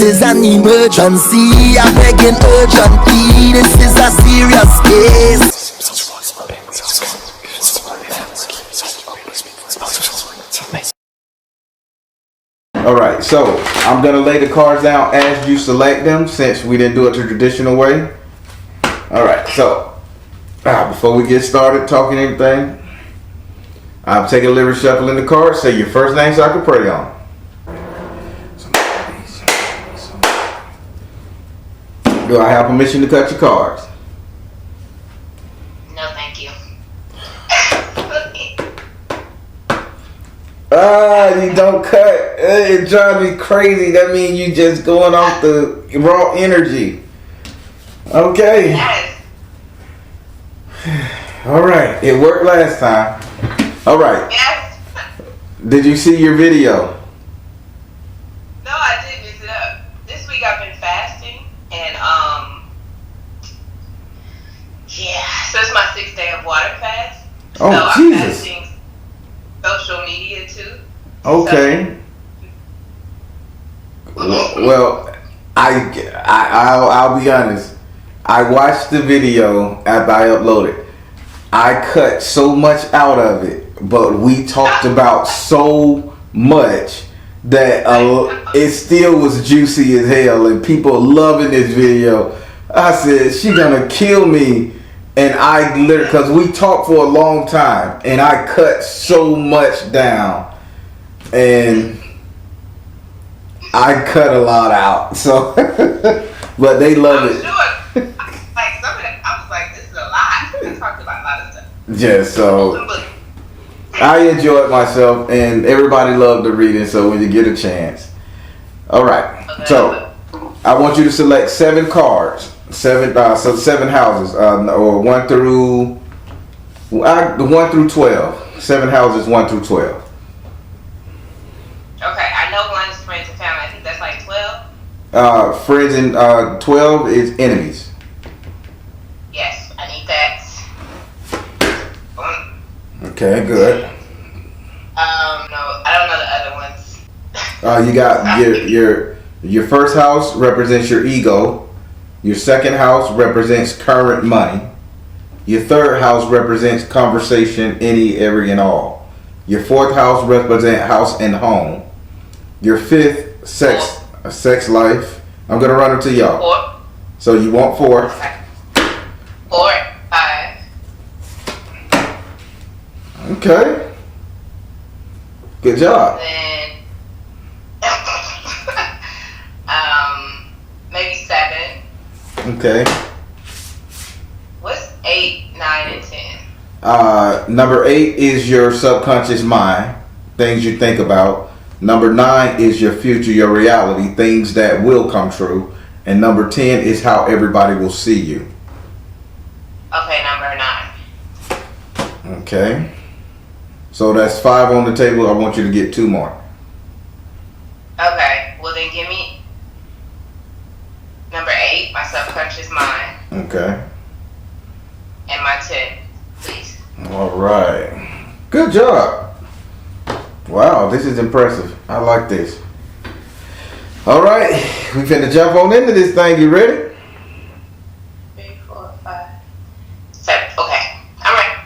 is an emergency. I'm begging urgently. This is a serious case. Alright, so I'm going to lay the cards down as you select them since we didn't do it the traditional way. Alright, so before we get started talking anything, I'm taking a little shuffling the cards. Say your first name so I can pray on. Do I have permission to cut your cards? No, thank you. You don't cut. It drives me crazy. That means you just going off the raw energy. Okay. Yes. All right. It worked last time. All right. Yes. Did you see your video? No, I did mix it up. This week I've been fasting and so it's my 6th day of water fast. Oh, so Jesus. I'm fasting social media too. Okay. Well, I'll be honest. I watched the video after I uploaded. I cut so much out of it, but we talked about so much that it still was juicy as hell, and people loving this video. I said, she gonna kill me. And I literally, because we talked for a long time, and I cut so much down, and I cut a lot out. So, but they love it. Sure. Like some of that, I was like, this is a lot. We talked about a lot of stuff. Yeah, so I enjoyed myself, and everybody loved the reading. So when you get a chance, all right. Okay. So I want you to select 7 cards. 7 houses, or 1 through 12. 7 houses, 1 through 12. Okay, I know 1 is friends and family. I think that's like 12. Friends and 12 is enemies. Yes, I need that. Okay, good. No, I don't know the other ones. You got your first house represents your ego. Your second house represents current money. Your third house represents conversation, any, every, and all. Your fourth house represents house and home. Your fifth, sex life. I'm going to run them to y'all. 4. So you want 4. 4, 5. Okay. Good job. Then, maybe 7. Okay. What's 8, 9, and 10? Number 8 is your subconscious mind, things you think about. Number 9 is your future, your reality, things that will come true. And number 10 is how everybody will see you. Okay, number 9. Okay. So that's 5 on the table. I want you to get 2 more. Okay. Well, then give me number 8, my subconscious mind. Okay. And my 10, please. All right. Good job. Wow, this is impressive. I like this. All right. We finna jump on into this thing. You ready? 3, 4, 5, 7. Okay. All right.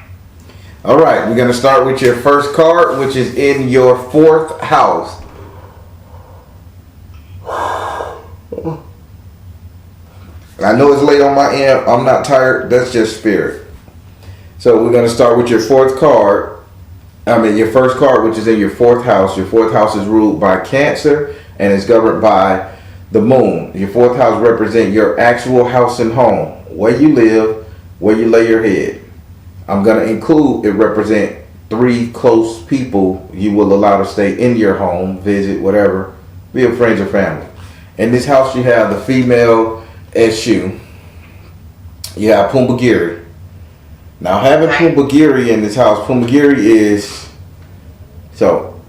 All right. We're going to start with your first card, which is in your 4th house. I know it's late on my end. I'm not tired. That's just spirit. So we're going to start with your 4th card. Your first card, which is in your 4th house. Your 4th house is ruled by Cancer and is governed by the moon. Your 4th house represents your actual house and home, where you live, where you lay your head. I'm going to include, it represent 3 close people you will allow to stay in your home, visit, whatever, be your friends or family. In this house, you have the female S.O.L. You have Pumbagiri. Now, having Pumbagiri in this house, Pumbagiri is, so,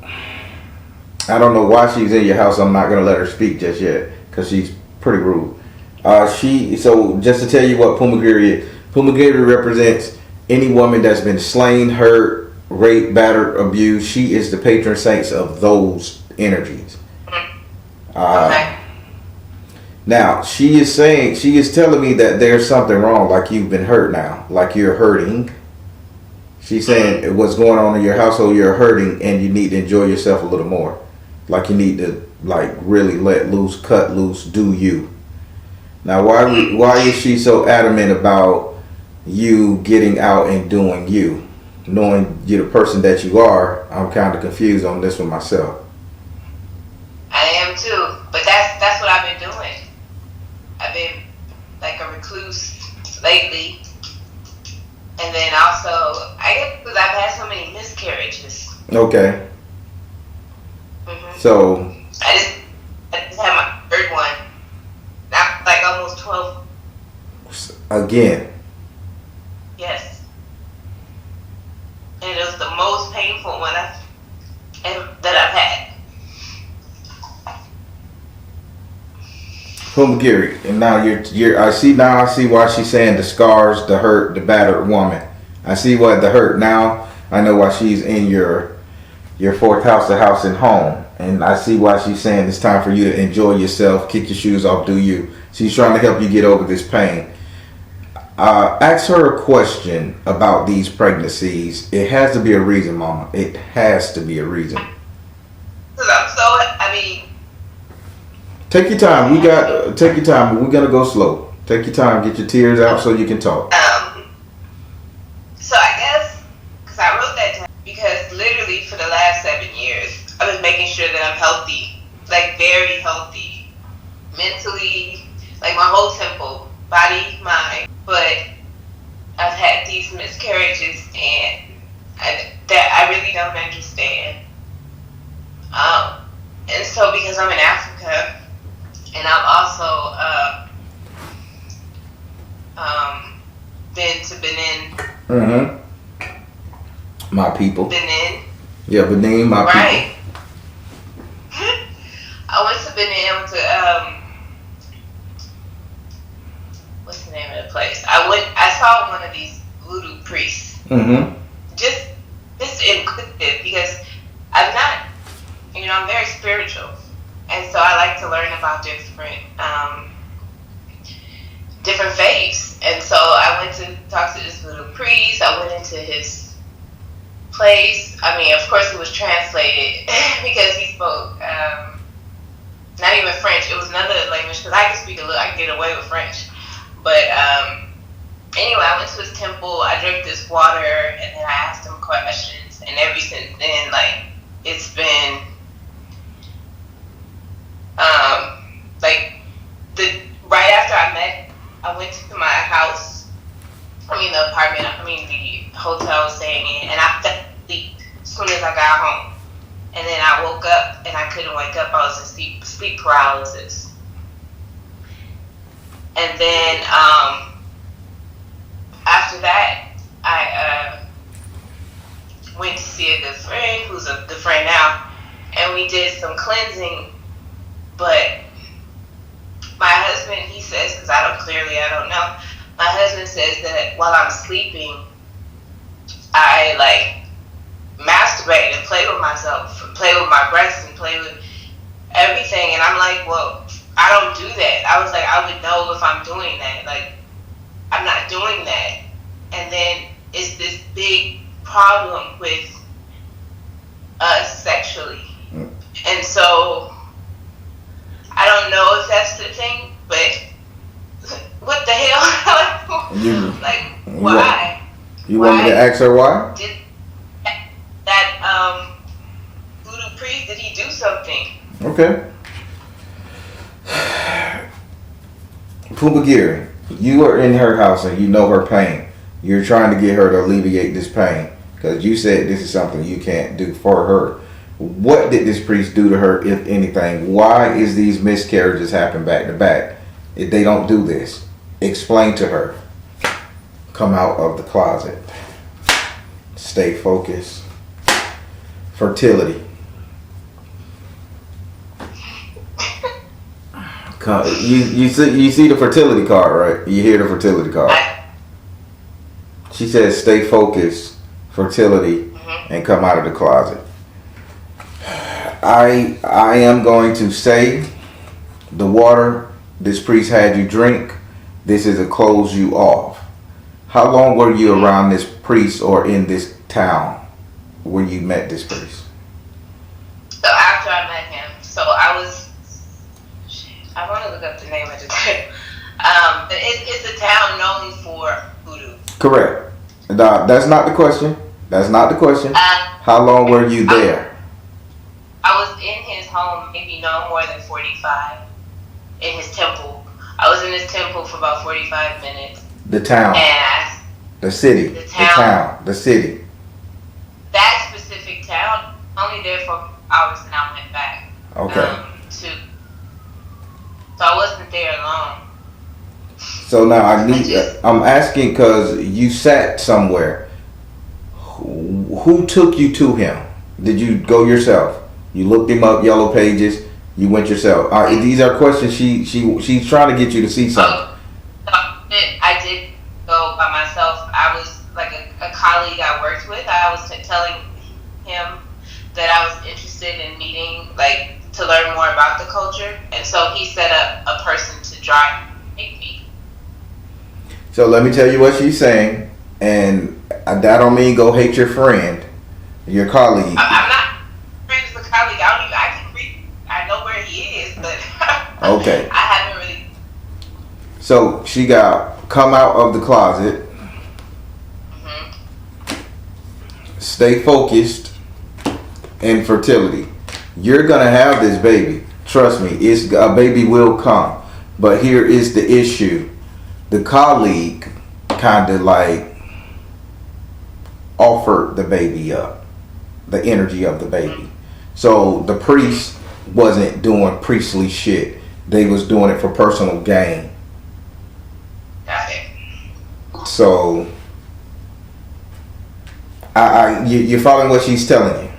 I don't know why she's in your house. I'm not going to let her speak just yet, because she's pretty rude. So, just to tell you what Pumbagiri is, Pumbagiri represents any woman that's been slain, hurt, raped, battered, abused. She is the patron saint of those energies. Now, she is telling me that there's something wrong, like you've been hurt now, like you're hurting. She's saying what's going on in your household, you're hurting, and you need to enjoy yourself a little more. Like you need to, like, really let loose, cut loose, do you. Now, why is she so adamant about you getting out and doing you? Knowing you're the person that you are, I'm kind of confused on this one myself. I am too, but that's what I've been doing. I've been like a recluse lately, and then also I guess because I've had so many miscarriages. Okay. Mm-hmm. So I just had my third one. Now like almost 12. Again. Yes. And it was the most painful one that I've had. Gary, and now I see why she's saying the scars, the hurt, the battered woman. I see what the hurt now. I know why she's in your fourth house, the house and home, and I see why she's saying it's time for you to enjoy yourself, kick your shoes off, do you. She's trying to help you get over this pain. Ask her a question about these pregnancies. It has to be a reason, Mama. It has to be a reason. Take your time. Take your time. We're gonna go slow. Take your time. Get your tears out so you can talk. So I guess because I wrote that down because literally for the last 7 years I've been making sure that I'm healthy, like very healthy, mentally, like my whole temple, body, mind. But I've had these miscarriages and that I really don't understand. And so because I'm in Africa. And I've also been to Benin. Mm-hmm. My people. Benin. Yeah, Benin, my people. Right. I went to Benin. I went to what's the name of the place? I saw one of these voodoo priests. Mm-hmm. Just inquisitive because I'm not, I'm very spiritual. And so I like to learn about different faiths. And so I went to talk to this little priest. I went into his place. I mean, of course it was translated because he spoke not even French. It was another language because I can speak a little. I can get away with French. But anyway, I went to his temple. I drank this water, and then I asked him questions. And ever since then, like, it's been right after I went to my house, the apartment, the hotel I was staying in, and I fell asleep as soon as I got home. And then I woke up and I couldn't wake up. I was in sleep paralysis. And then after that, I went to see a good friend who's a good friend now, and we did some cleansing. But my husband, he says, because I don't know. My husband says that while I'm sleeping, I masturbate and play with myself, play with my breasts and play with everything. And I'm like, well, I don't do that. I was like, I would know if I'm doing that. Like, I'm not doing that. And then it's this big problem with us sexually. And so I don't know if that's the thing, but what the hell? Why? You want me to ask her why? Did that voodoo priest, did he do something? Okay. Pumbagiri, you are in her house and you know her pain. You're trying to get her to alleviate this pain because you said this is something you can't do for her. What did this priest do to her, if anything? Why is these miscarriages happen back to back? If they don't do this, explain to her. Come out of the closet. Stay focused. Fertility. You see the fertility card, right? You hear the fertility card. She says stay focused, fertility, and come out of the closet. I am going to say the water This priest had you drink. This is to close you off. How long were you around this priest or in this town where you met this priest? So after I met him, so I want to look up the name of the town. But it's a town known for voodoo. Correct. That's not the question. That's not the question. How long were you there? I was in his home maybe no more than 45 in his temple. I was in his temple for about 45 minutes. The town. And the city. The town. The city. That specific town, only there for hours and I went back. Okay. So I wasn't there long. So now I'm asking because you sat somewhere. Who took you to him? Did you go yourself? You looked him up, Yellow Pages. You went yourself. These are questions she's trying to get you to see something. I did go by myself. I was like a colleague I worked with. I was telling him that I was interested in meeting, like to learn more about the culture, and so he set up a person to drive me. So let me tell you what she's saying, and that don't mean go hate your friend, your colleague. I'm not friends with a colleague. I know where he is, but okay. I haven't really. So she got come out of the closet. Mm-hmm. Stay focused in fertility. You're gonna have this baby. Trust me, a baby will come. But here is the issue. The colleague kind of like offered the baby up, the energy of the baby. So the priest wasn't doing priestly shit. They was doing it for personal gain. Got it. So you're following what she's telling you?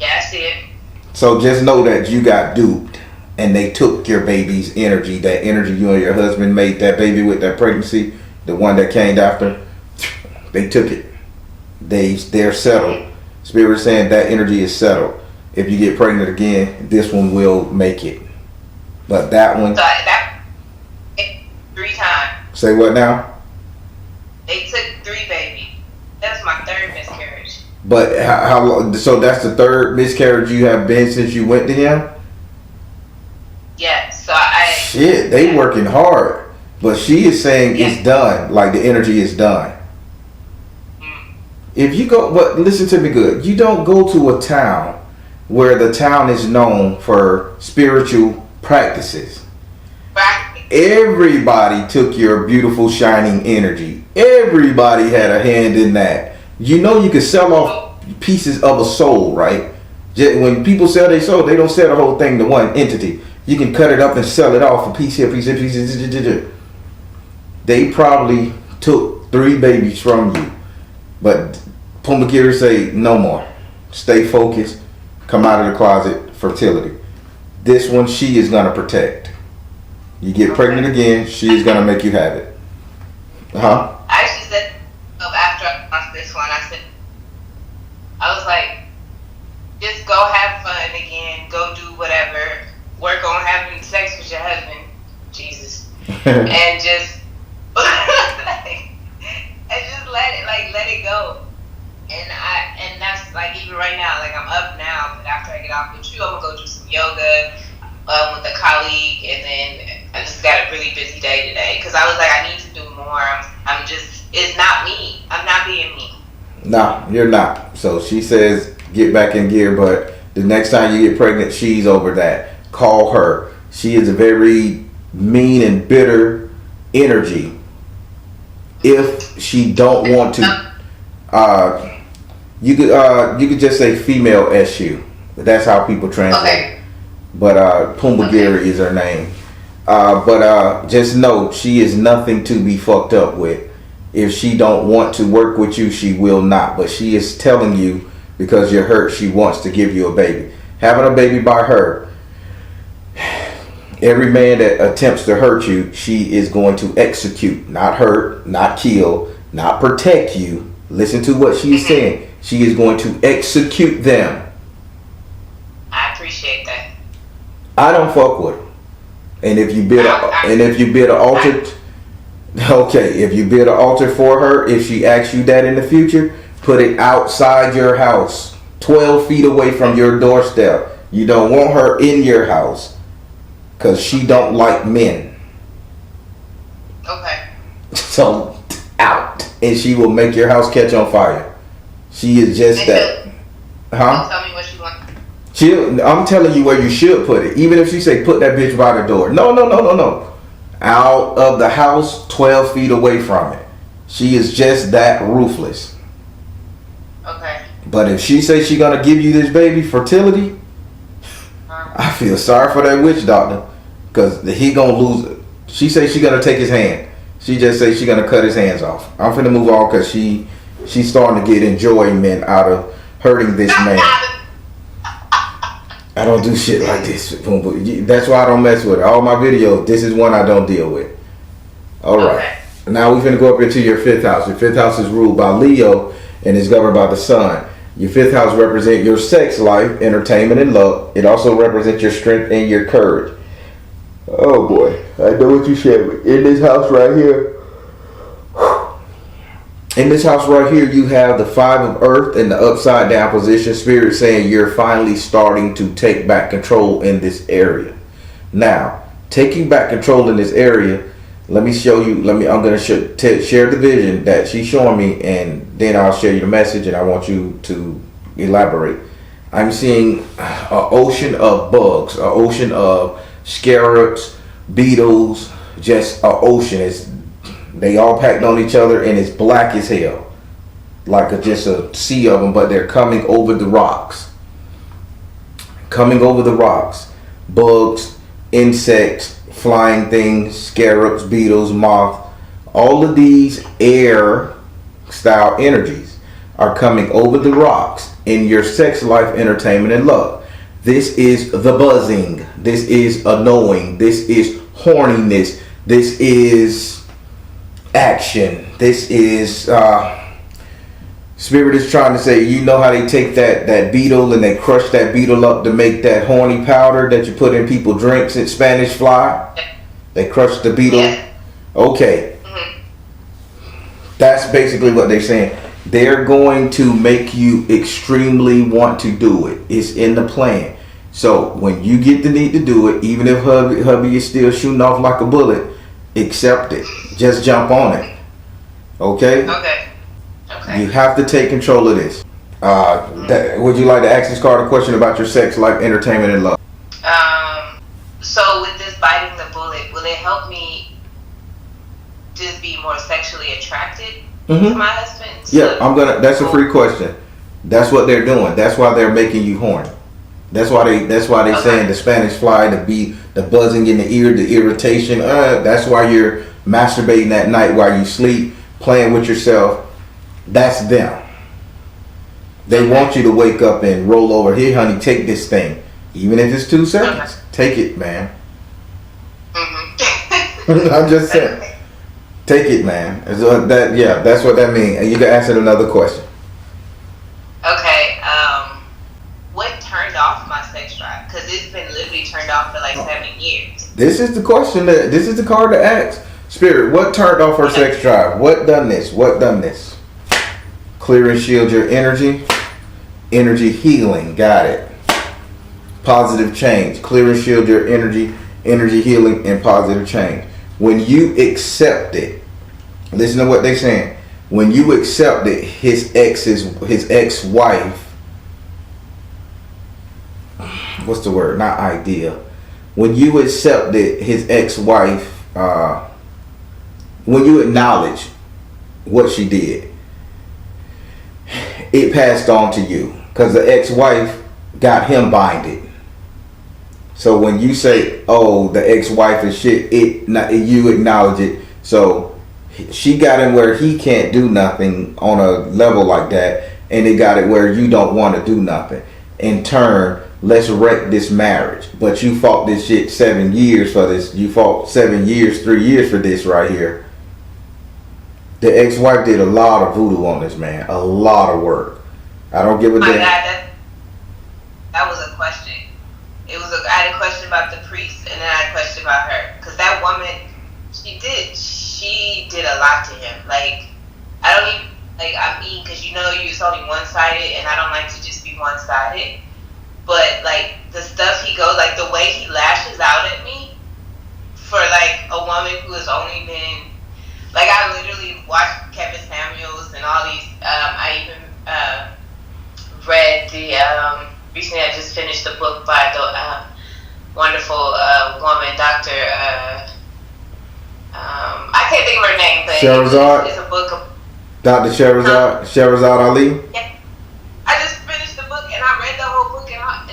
Yeah, I see it. So just know that you got duped and they took your baby's energy, that energy you and your husband made that baby with, that pregnancy, the one that came after, they took it. They're settled. Spirit saying that energy is settled. If you get pregnant again, this one will make it. But that one... So that 3 times. Say what now? They took 3 babies. That's my 3rd miscarriage. But how long? So that's the 3rd miscarriage you have been since you went to him? Yeah, so Shit, they working hard. But she is saying it's done. Like the energy is done. If you go... But listen to me good. You don't go to a town where the town is known for spiritual practices. Right. Everybody took your beautiful shining energy. Everybody had a hand in that. You know you can sell off pieces of a soul, right? When people sell their soul, they don't sell the whole thing to one entity. You can cut it up and sell it off a piece here, piece here, piece here. They probably took 3 babies from you. But Pumbakiri say no more. Stay focused. Come out of the closet. Fertility. This one she is gonna protect. You get pregnant again, she is gonna make you have it. I actually said after I lost this one, I was like, just go have fun again, go do whatever, work on having sex with your husband, Jesus, and just let it go. And that's like even right now, like I'm up now, but after I get off with you, I'm gonna go do some yoga with a colleague, and then I just got a really busy day today because I was like, I need to do more. I'm just, it's not me. I'm not being me. No, you're not. So she says get back in gear, but the next time you get pregnant, she's over that. Call her. She is a very mean and bitter energy. If she don't want to, you could just say female SU. That's how people translate. Okay. But Pumbagiri is her name. But just know she is nothing to be fucked up with. If she don't want to work with you, she will not. But she is telling you because you're hurt, she wants to give you a baby. Having a baby by her, every man that attempts to hurt you, she is going to execute. Not hurt, not kill, not protect you. Listen to what she is saying. She is going to execute them. I appreciate that. I don't fuck with her. And if you build an altar, okay, if you build an altar for her, if she asks you that in the future, put it outside your house, 12 feet away from your doorstep. You don't want her in your house because she don't like men. Okay. So out, and she will make your house catch on fire. She is just that. Huh? Tell me what you want. I'm telling you where you should put it. Even if she say put that bitch by the door. No. Out of the house, 12 feet away from it. She is just that ruthless. Okay. But if she say she gonna give you this baby, fertility, I feel sorry for that witch doctor, cause he gonna lose it. She say she gonna take his hand. She just say she gonna cut his hands off. I'm finna move on, cause she's starting to get enjoyment out of hurting this man. I don't do shit like this. That's why I don't mess with it. All my videos, this is one I don't deal with. All right. Okay. Now we're finna go up into your 5th house. Your 5th house is ruled by Leo and is governed by the sun. Your 5th house represents your sex life, entertainment, and love. It also represents your strength and your courage. Oh boy, I know what you said. In this house right here, you have the 5 of earth in the upside down position. Spirit saying you're finally starting to take back control in this area. Now, taking back control in this area, let me show you. I'm going to share the vision that she's showing me, and then I'll share you the message, and I want you to elaborate. I'm seeing an ocean of bugs, an ocean of scarabs, beetles, just an ocean. They all packed on each other, and it's black as hell, like just a sea of them. But they're coming over the rocks. Bugs, insects, flying things, scarabs, beetles, moth. All of these air style energies are coming over the rocks in your sex life, entertainment, and love. This is the buzzing. This is annoying. This is horniness. This is action. This is Spirit is trying to say, you know how they take that beetle and they crush that beetle up to make that horny powder that you put in people drinks at Spanish Fly? They crush the beetle. Yeah. Okay. Mm-hmm. That's basically what they're saying. They're going to make you extremely want to do it. It's in the plan. So when you get the need to do it, even if hubby is still shooting off like a bullet, accept it. Just jump on it. Okay? Okay. You have to take control of this. Would you like to ask this card a question about your sex life, entertainment, and love? So with this biting the bullet, will it help me just be more sexually attracted to my husband? Yeah, that's a free question. That's what they're doing. That's why they're making you horny. That's why they saying the Spanish Fly, the buzzing in the ear, the irritation. That's why you're masturbating at night while you sleep, playing with yourself. That's them. They want you to wake up and roll over. Here, honey, take this thing. Even if it's 2 seconds. Take it, man. I'm just saying. Take it, man. That's what that means. And you can answer another question. Okay. What turned off my sex drive? Because it's been literally turned off for like 7 years. This is the question this is the card to ask. Spirit, what turned off her sex drive? What done this? Clear and shield your energy. Energy healing. Got it. Positive change. Clear and shield your energy. Energy healing and positive change. When you accept it, listen to what they're saying. When you accept it, his ex-wife, what's the word? Not idea. When you accept it, his ex-wife, when you acknowledge what she did, it passed on to you because the ex-wife got him binded. So when you say, "Oh, the ex-wife is shit," you acknowledge it. So she got him where he can't do nothing on a level like that, and they got it where you don't want to do nothing. In turn, let's wreck this marriage. But you fought this shit 7 years for this. You fought 7 years, 3 years for this right here. The ex-wife did a lot of voodoo on this man. A lot of work. I don't give a damn. That was a question. I had a question about the priest, and then I had a question about her really did a lot to him. Like, I don't even, like, I mean, because it's only one-sided, and I don't like to just be one-sided. But, like, the stuff he goes, like, the way he lashes out at me for, like, a woman who has only been, like, I literally watched Kevin Samuels and all these, I even read recently I just finished the book by the wonderful woman, Dr. I can't think of her name, but it's a book of Dr. Shahrazad Ali. Yeah. I just finished the book and I read the whole book and I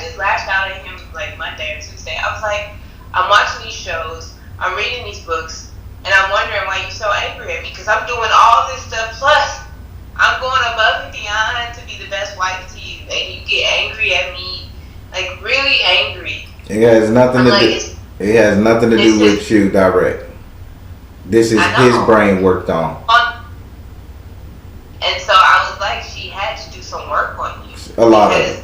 just lashed out at him like Monday or Tuesday. I was like, I'm watching these shows, I'm reading these books, and I'm wondering why you're so angry at me, because I'm doing all this stuff, plus I'm going above and beyond to be the best wife to you, and you get angry at me, like really angry. It has nothing to do with you direct. This is his brain worked on. And so I was like, she had to do some work on you. A lot of it.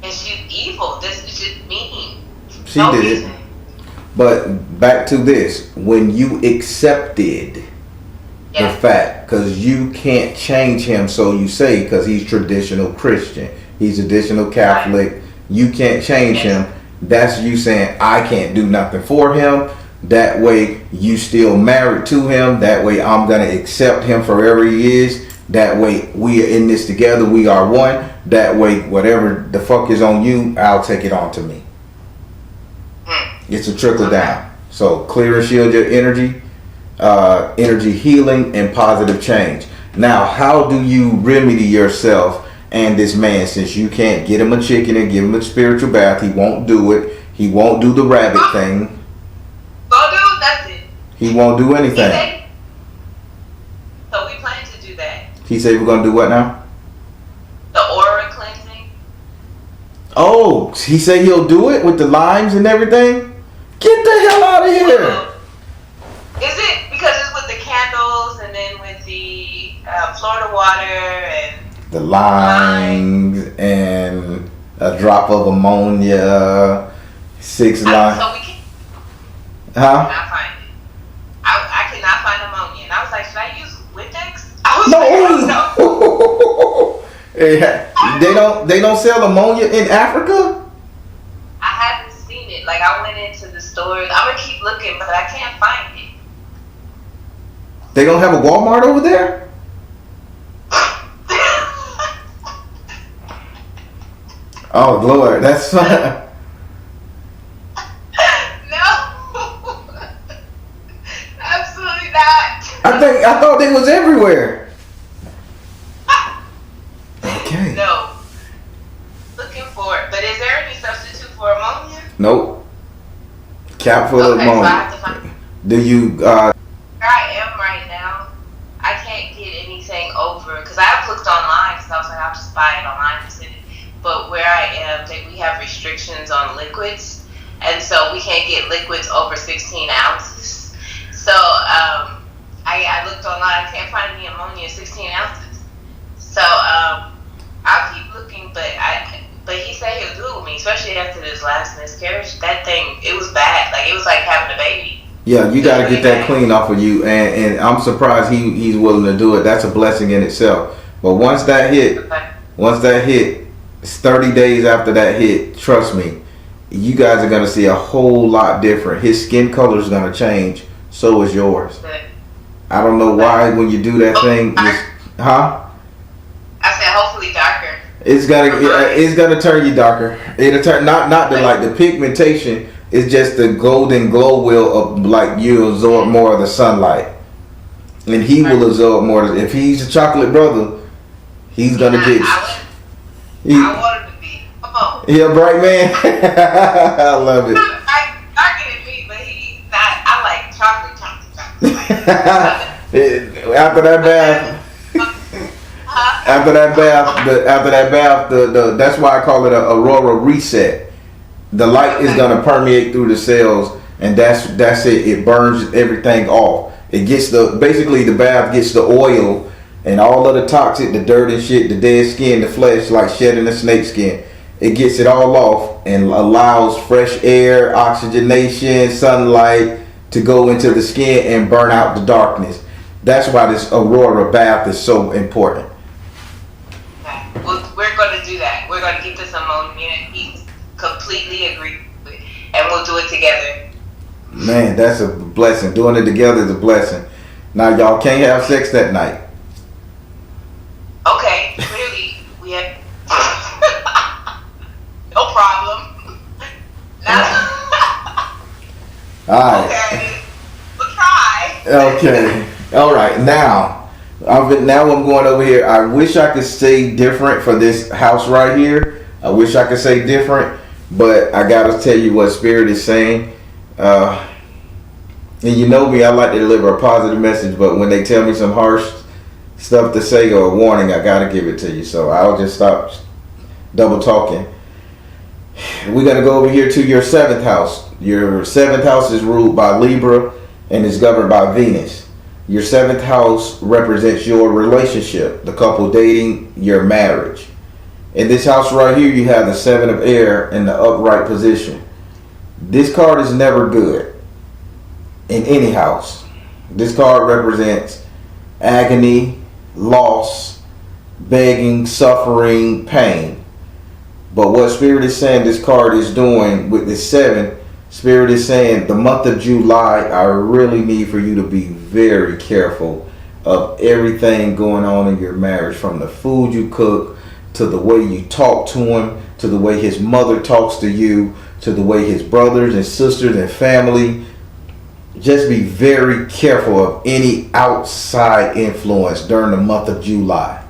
And she's evil. This is just mean. She did it. But back to this. When you accepted the fact, because you can't change him, so you say, because he's traditional Christian. He's traditional Catholic. Right. You can't change him. That's you saying, I can't do nothing for him. That way, you still married to him. That way, I'm going to accept him for wherever he is. That way, we are in this together. We are one. That way, whatever the fuck is on you, I'll take it on to me. It's a trickle down. So, clear and shield your energy. Energy healing and positive change. Now, how do you remedy yourself and this man, since you can't get him a chicken and give him a spiritual bath? He won't do it. He won't do the rabbit thing. Don't do nothing. He won't do anything. So we plan to do that. He said we're going to do what now? The aura cleansing. Oh, he said he'll do it with the limes and everything? Get the hell out of here. Is it because it's with the candles and then with the Florida water and the limes and a drop of ammonia, 6 limes? So we can. Huh? I cannot find it. I cannot find ammonia, and I was like, should I use Windex? I was no. They don't sell ammonia in Africa? I haven't seen it. Like, I went into the stores. I'm gonna keep looking, but I can't find it. They don't have a Walmart over there? Oh Lord, that's fine. I thought they was everywhere. Okay. No. Looking for it. But is there any substitute for ammonia? Nope. Cap full of ammonia. So I have to find. Do you where I am right now, I can't get anything over, because I've looked online, because I was like, I'll just buy it online and send it. But where I am, we have restrictions on liquids, and so we can't get liquids over 16 ounces. So I looked online. I can't find any ammonia 16 ounces. So I'll keep looking, but he said he'll do it with me, especially after this last miscarriage. That thing, it was bad. Like, it was like having a baby. Yeah, you got to get that clean off of you, and I'm surprised he's willing to do it. That's a blessing in itself. But once that hit, it's 30 days after that hit. Trust me, you guys are gonna see a whole lot different. His skin color is gonna change. So is yours. I don't know why when you do that thing, huh? I said hopefully darker. It's gonna turn you darker. It'll turn not the pigmentation. It's just the golden glow will of like you absorb more of the sunlight, and he will absorb more. If he's a chocolate brother, he's gonna get. I want him to be. Come on. He a bright man. I love it. Darker than me, but he's not. I like chocolate. After that bath, that's why I call it a aurora reset. The light is gonna permeate through the cells, and that's it. It burns everything off. It gets basically the bath gets the oil and all of the toxic, the dirt and shit, the dead skin, the flesh, like shedding a snake skin. It gets it all off and allows fresh air, oxygenation, sunlight, to go into the skin and burn out the darkness. That's why this aurora bath is so important. Okay. Well, we're going to do that. We're going to get this ammonia. He's completely agreed with it, and we'll do it together. Man, that's a blessing. Doing it together is a blessing. Now, y'all can't have sex that night. Okay, clearly we have no problem. Now, All right. okay, we'll try. Okay. All right. Now I'm going over here. I wish I could say different for this house right here. I wish I could say different, but I gotta tell you what Spirit is saying. And you know me, I like to deliver a positive message, but when they tell me some harsh stuff to say or a warning, I gotta give it to you. So I'll just stop double talking. We're gonna go over here to your 7th house. Your 7th house is ruled by Libra and is governed by Venus. Your 7th house represents your relationship, the couple dating, your marriage. In this house right here, you have the 7 of air in the upright position. This card is never good in any house. This card represents agony, loss, begging, suffering, pain. But what Spirit is saying this card is doing with this 7, Spirit is saying the month of July, I really need for you to be very careful of everything going on in your marriage, from the food you cook, to the way you talk to him, to the way his mother talks to you, to the way his brothers and sisters and family. Just be very careful of any outside influence during the month of July.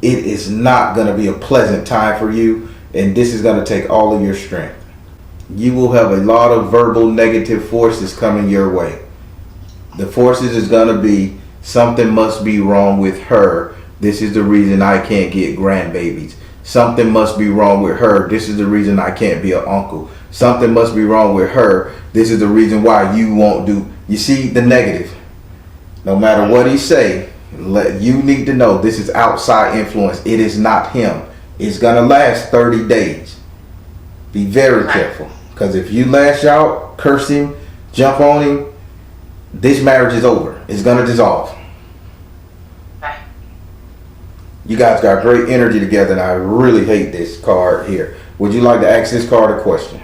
It is not going to be a pleasant time for you, and this is going to take all of your strength. You will have a lot of verbal negative forces coming your way. The forces is going to be, something must be wrong with her. This is the reason I can't get grandbabies. Something must be wrong with her. This is the reason I can't be an uncle. Something must be wrong with her. This is the reason why you won't do. You see the negative. No matter what he say, you need to know this is outside influence. It is not him. It's going to last 30 days. Be very careful. Because if you lash out, curse him, jump on him, this marriage is over. It's going to dissolve. You guys got great energy together, and I really hate this card here. Would you like to ask this card a question?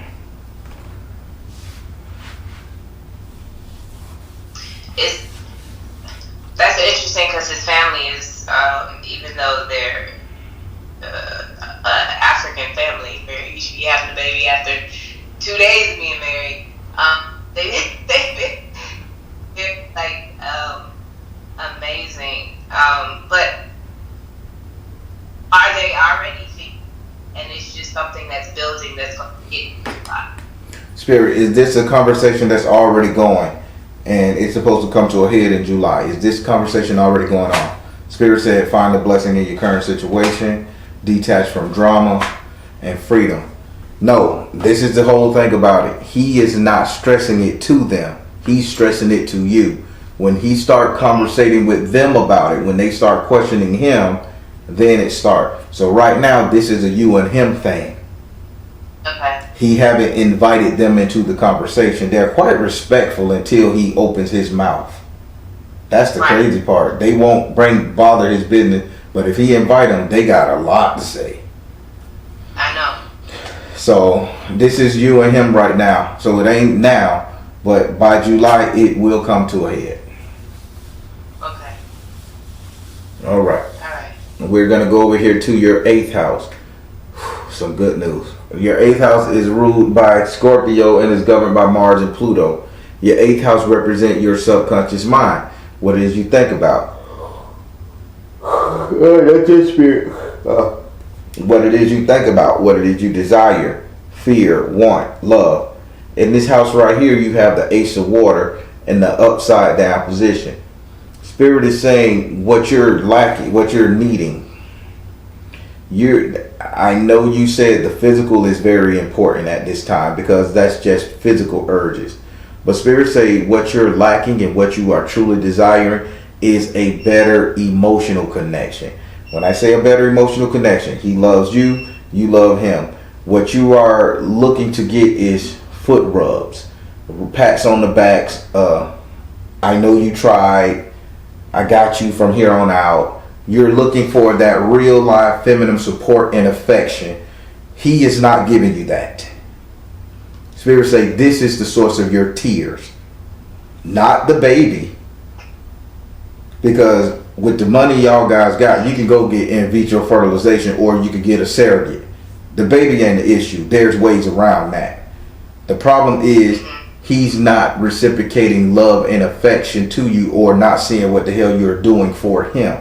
That's interesting because his family is, even though they're African family, where you should be having a baby after 2 days of being married. They've been like amazing, but are they already feeling? And it's just something that's building that's going to get Spirit, is this a conversation that's already going, and it's supposed to come to a head in July? Is this conversation already going on? Spirit said, find the blessing in your current situation, detach from drama, and freedom. No, this is the whole thing about it. He is not stressing it to them. He's stressing it to you. When he start conversating with them about it, when they start questioning him, then it starts. So right now, this is a you and him thing. Okay. He haven't invited them into the conversation. They're quite respectful until he opens his mouth. That's the crazy part. They won't bother his business, but if he invite them, they got a lot to say. I know. So this is you and him right now. So it ain't now, but by July it will come to a head. Okay. All right. All right. We're gonna go over here to your 8th house. Some good news. Your 8th house is ruled by Scorpio and is governed by Mars and Pluto. Your 8th house represents your subconscious mind. What it is you think about. That's your spirit. What it is you think about. What it is you desire, fear, want, love. In this house right here, you have the Ace of Water in the upside down position. Spirit is saying what you're lacking, what you're needing. I know you said the physical is very important at this time because that's just physical urges. But Spirit say what you're lacking and what you are truly desiring is a better emotional connection. When I say a better emotional connection, he loves you, you love him. What you are looking to get is foot rubs, pats on the backs. I know you tried. I got you from here on out. You're looking for that real live feminine support and affection. He is not giving you that. Spirit say this is the source of your tears, not the baby. Because with the money y'all guys got, you can go get in vitro fertilization or you could get a surrogate. The baby ain't the issue. There's ways around that. The problem is he's not reciprocating love and affection to you or not seeing what the hell you're doing for him.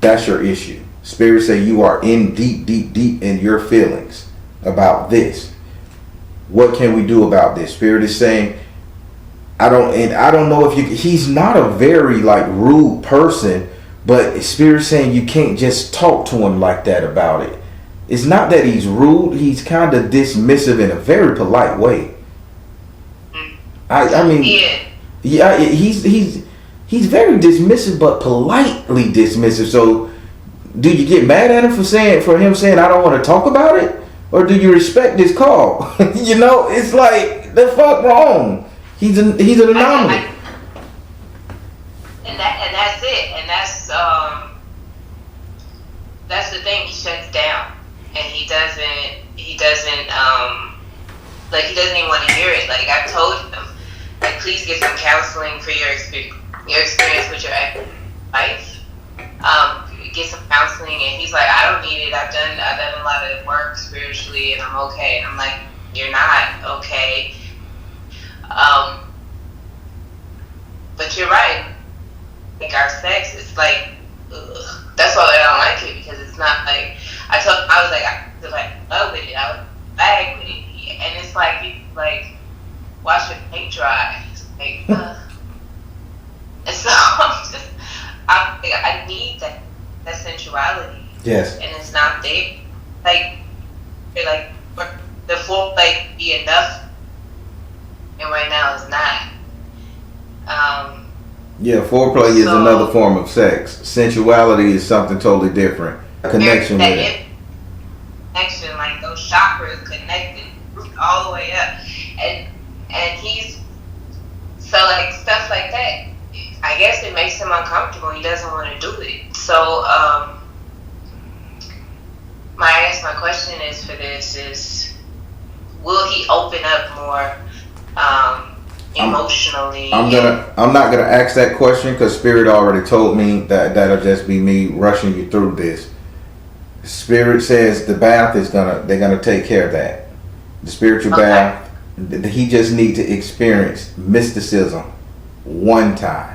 That's your issue. Spirit say you are in deep in your feelings about this. What can we do about this? Spirit is saying, I don't know if he's not a very rude person, but Spirit saying you can't just talk to him like that about it. It's not that he's rude, he's kind of dismissive in a very polite way. I mean, yeah, he's very dismissive, but politely dismissive. So, do you get mad at him for him saying I don't want to talk about it, or do you respect his call? It's like the fuck wrong. He's an anomaly. And that's it. And that's the thing. He shuts down, and he doesn't even want to hear it. Like I told him, please get some counseling for your experience with your ex-wife. Get some counseling, and he's like, I don't need it. I've done a lot of work spiritually, and I'm okay. And I'm like, you're not okay. But you're right. Like our sex, it's like, ugh. That's why I don't like it, because it's not like I was love with it. I was bag with it, and it's like wash your paint dry. It's like, and so I need that sensuality. Yes. And it's not there. The floor be enough, and right now it's not. Yeah, foreplay is another form of sex. Sensuality is something totally different. A connection with it. Connection, like those chakras connected all the way up, and he's so stuff like that. I guess it makes him uncomfortable. He doesn't want to do it. So, my question is for this is, will he open up more emotionally? I'm not gonna ask that question because Spirit already told me that'll just be me rushing you through this. Spirit says the bath they're gonna take care of that. The spiritual bath. He just need to experience mysticism one time.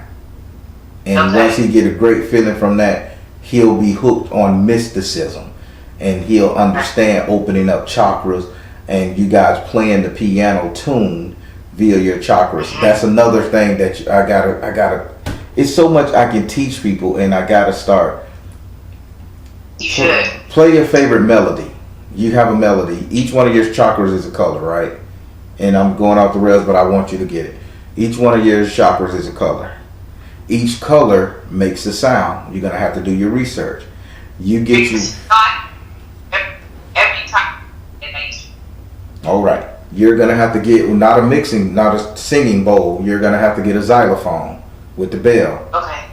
And once he get a great feeling from that, he'll be hooked on mysticism, and he'll understand opening up chakras and you guys playing the piano tune via your chakras. That's another thing that I gotta. It's so much I can teach people, and I gotta start. You should play your favorite melody. You have a melody. Each one of your chakras is a color, right? And I'm going off the rails, but I want you to get it. Each one of your chakras is a color. Each color makes a sound. You're gonna have to do your research. You get every time it makes. All right. You're gonna have to get not a singing bowl. You're gonna have to get a xylophone with the bell. Okay.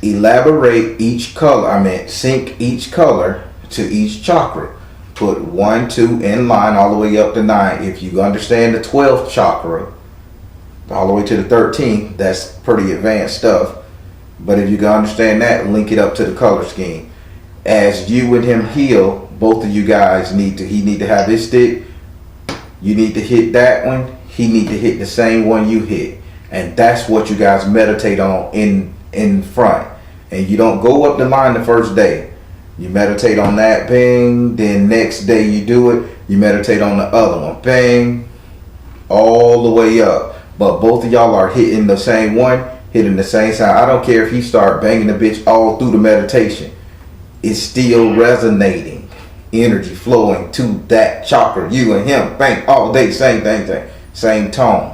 Elaborate each color. Sync each color to each chakra. Put 1, 2 in line all the way up to 9. If you understand the 12th chakra, all the way to the 13th, that's pretty advanced stuff. But if you can understand that, link it up to the color scheme. As you and him heal, both of you guys he need to have his stick. You need to hit that one. He need to hit the same one you hit. And that's what you guys meditate on in front. And you don't go up the line the first day. You meditate on that, bang. Then next day you do it. You meditate on the other one, bang. All the way up. But both of y'all are hitting the same one, hitting the same sound. I don't care if he start banging the bitch all through the meditation. It's still resonating. Energy flowing to that chakra. You and him, bang, all day, same thing, same tone.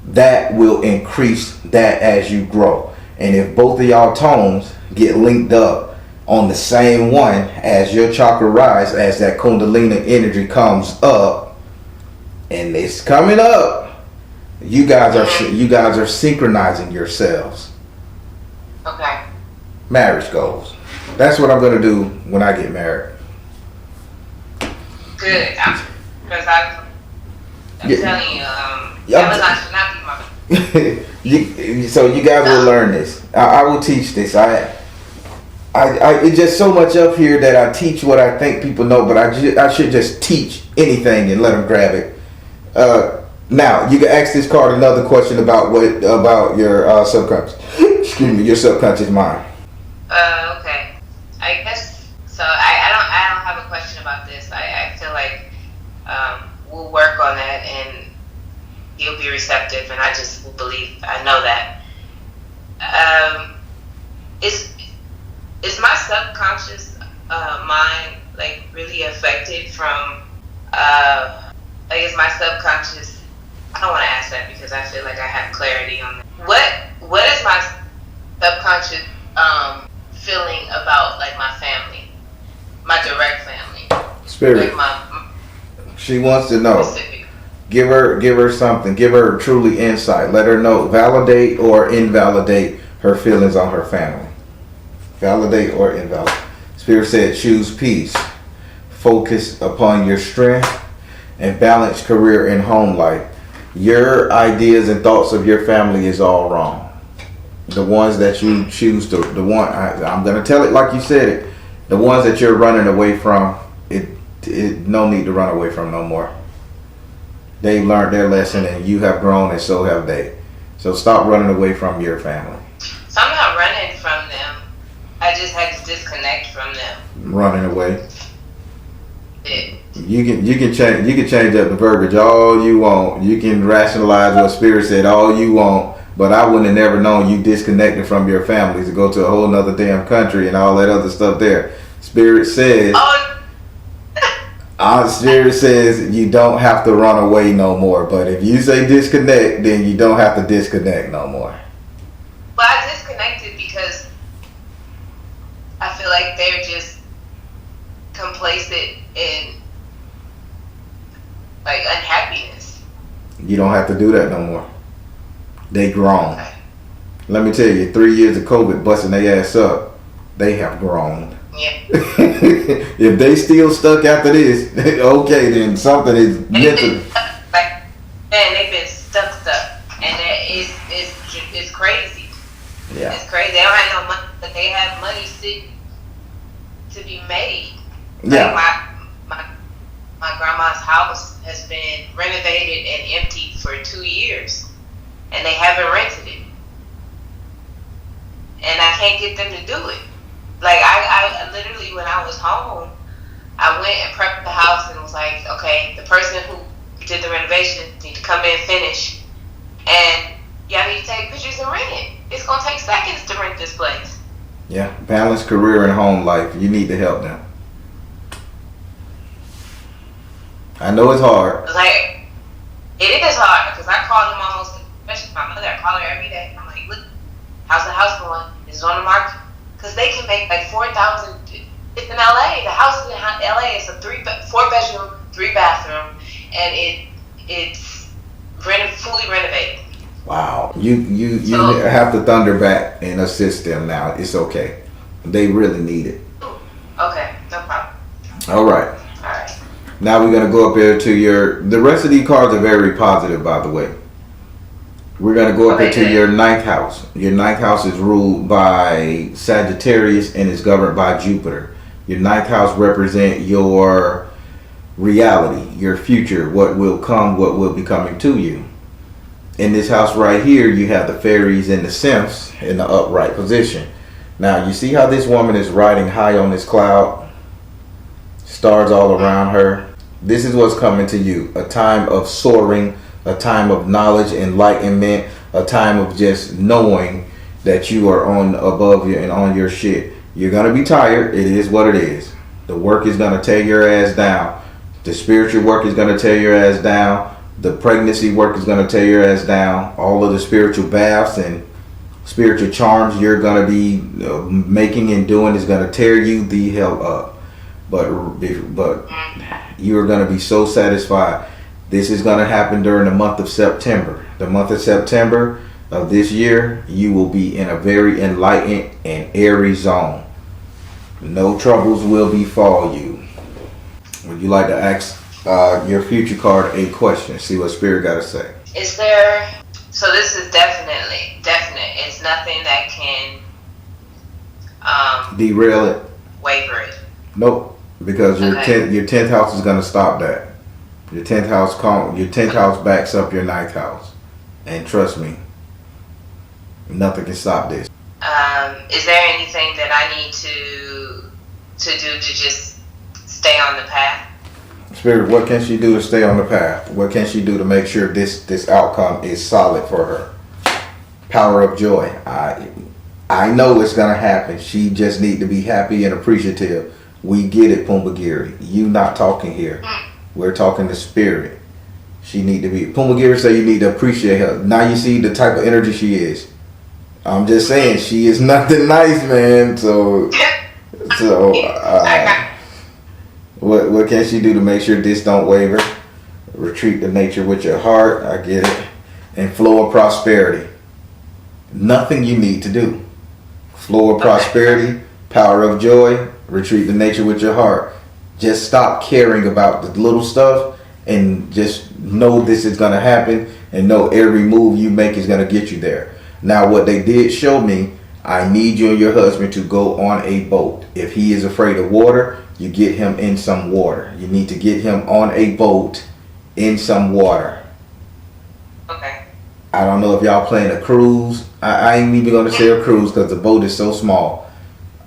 That will increase that as you grow. And if both of y'all tones get linked up on the same one, as your chakra rise, as that kundalini energy comes up, and it's coming up. You guys are synchronizing yourselves. Okay. Marriage goals. That's what I'm gonna do when I get married. Good. Because I'm telling you, Amazon should not be my. So you guys will learn this. I will teach this. It's just so much up here that I teach what I think people know, but I should just teach anything and let them grab it. Now you can ask this card another question about your subconscious. Excuse me, your subconscious mind. Okay. I guess so. I don't have a question about this. I feel like we'll work on that and he'll be receptive, and I just will believe. I know that. Is my subconscious mind like really affected from is my subconscious? I don't want to ask that because I feel like I have clarity on that. What is my subconscious feeling about like my family, my direct family? Spirit. Like She wants to know. specific. Give her something. Give her truly insight. Let her know. Validate or invalidate her feelings on her family. Validate or invalidate. Spirit said, choose peace. Focus upon your strength and balance career and home life. Your ideas and thoughts of your family is all wrong. The ones that you choose to, I'm going to tell it like you said it. The ones that you're running away from, it no need to run away from no more. They've learned their lesson and you have grown and so have they. So stop running away from your family. So I'm not running from them. I just had to disconnect from them. Running away. Yeah. You can change up the verbiage all you want. You can rationalize what Spirit said all you want, but I wouldn't have never known you disconnected from your family to go to a whole nother damn country and all that other stuff there. Spirit says Spirit says you don't have to run away no more. But if you say disconnect, then you don't have to disconnect no more. But I disconnected because I feel like they're just complacent in like unhappiness. You don't have to do that no more. They grown. Okay. Let me tell you, 3 years of COVID busting their ass up, they have grown. Yeah. If they still stuck after this, okay, then something is mental. Like, man, they've been stuck, and it's crazy. Yeah. It's crazy. They don't have no money, but they have money to be made. Yeah. Like my grandma's house has been renovated and emptied for 2 years, and they haven't rented it, and I can't get them to do it. Like I literally, when I was home, I went and prepped the house and was like, okay, the person who did the renovation need to come in and finish, and y'all need to take pictures and rent it. It's gonna take seconds to rent this place. Yeah, balance career and home life. You need to help them. I know it's hard. Like, it is hard because I call them almost, especially my mother. I call her every day. I'm like, look, how's the house going? Is it on the market? Because they can make like $4,000. It's in LA. The house in LA is a 4-bedroom, 3-bathroom, and it's fully renovated. Wow, you have to thunder back and assist them now. It's okay. They really need it. Okay, no problem. All right. Now we're gonna go up here to the rest of these cards are very positive, by the way. We're gonna go up here to your 9th house. Your 9th house is ruled by Sagittarius and is governed by Jupiter. Your 9th house represents your reality, your future, what will come, what will be coming to you. In this house right here, you have the fairies and the simps in the upright position. Now, you see how this woman is riding high on this cloud? Stars all around her. This is what's coming to you. A time of soaring, a time of knowledge, enlightenment, a time of just knowing that you are on above you and on your shit. You're going to be tired. It is what it is. The work is going to tear your ass down. The spiritual work is going to tear your ass down. The pregnancy work is going to tear your ass down. All of the spiritual baths and spiritual charms you're going to be making and doing is going to tear you the hell up. But you're going to be so satisfied This is going to happen during the month of September. The month of September of this year, you will be in a very enlightened and airy zone. No troubles will befall you. Would you like to ask your future card a question? See what Spirit got to say. Is there... So this is definite. It's nothing that can... derail it? Waver it? Nope. Because your 10th house is going to stop that. Your 10th house backs up your 9th house. And trust me, nothing can stop this. Is there anything that I need to do to just stay on the path? Spirit, what can she do to stay on the path? What can she do to make sure this outcome is solid for her? Power of joy. I know it's going to happen. She just need to be happy and appreciative. We get it, Pumbagiri. You not talking here. We're talking to Spirit. She need to be. Pumbagiri say you need to appreciate her. Now you see the type of energy she is. I'm just saying she is nothing nice, man. So what can she do to make sure this don't waver? Retreat to nature with your heart. I get it. And flow of prosperity. Nothing you need to do. Flow of prosperity, power of joy, retreat to nature with your heart. Just stop caring about the little stuff and just know this is going to happen and know every move you make is going to get you there. Now, what they did show me, I need you and your husband to go on a boat. If he is afraid of water, you get him in some water. You need to get him on a boat in some water. Okay. I don't know if y'all playing a cruise. I ain't even going to say a cruise because the boat is so small.